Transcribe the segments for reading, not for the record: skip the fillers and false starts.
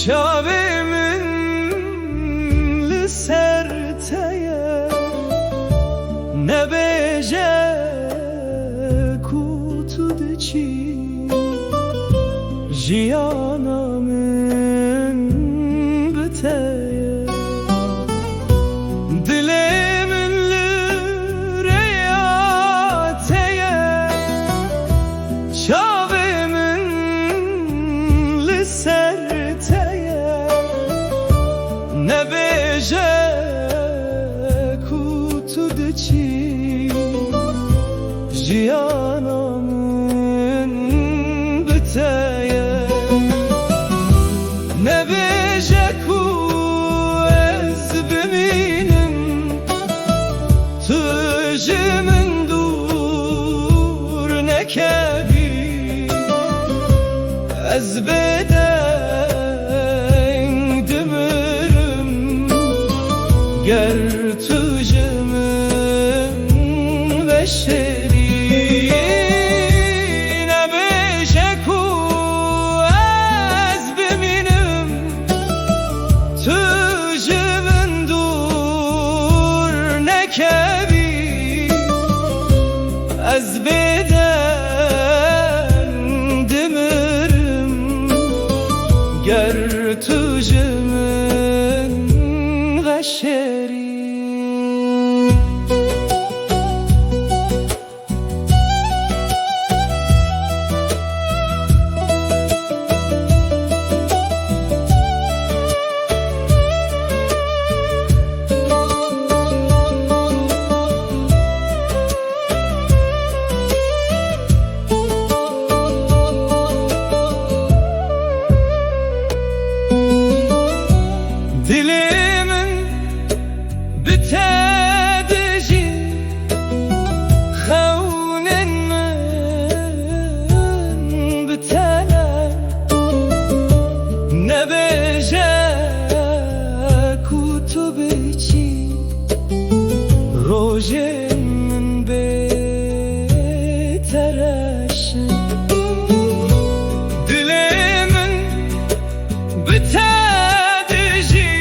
Çavemin li serteye ne beje kutu diçi jiyanamın biteye dilimin li reyateye çavemin li serteye ne beje kutu diçi jiyanamın biteye ne beje ku ez biminim tücümün dur ne kebi ez beden dimirim ger tücümün ve şeri ne beje ku ez biminim tücümün dur ne kebi ez beden dimirim ger tücümün ve şeri. Dilimin bitedici havnen min bitene ne beje kutubiçi rojen min betereşin dilimin bitedici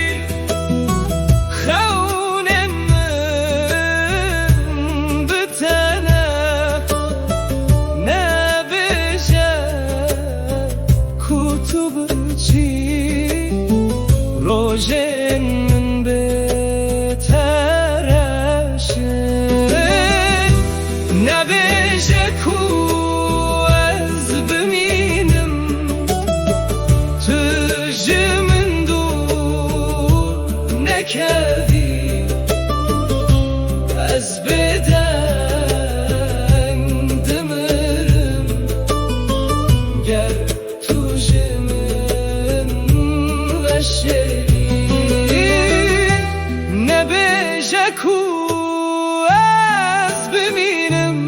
rojen min betereşin ne beje ku ez biminim tücümün dur ne kevi ez beden dimirim ger tücümün ve şeri ne beje ku ez biminim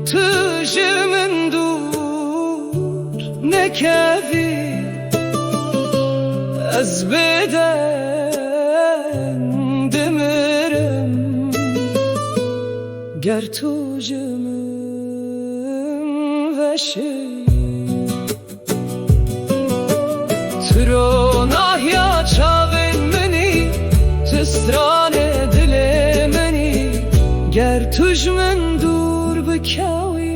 tücümün dur ne kevi ez beden dimirim ger tücümün ve şeri Tronah ya çavin meni tistrane dilemeni ger tücmün dur bikawi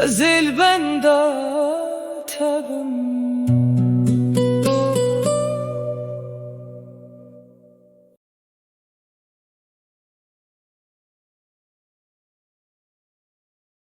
ezil benda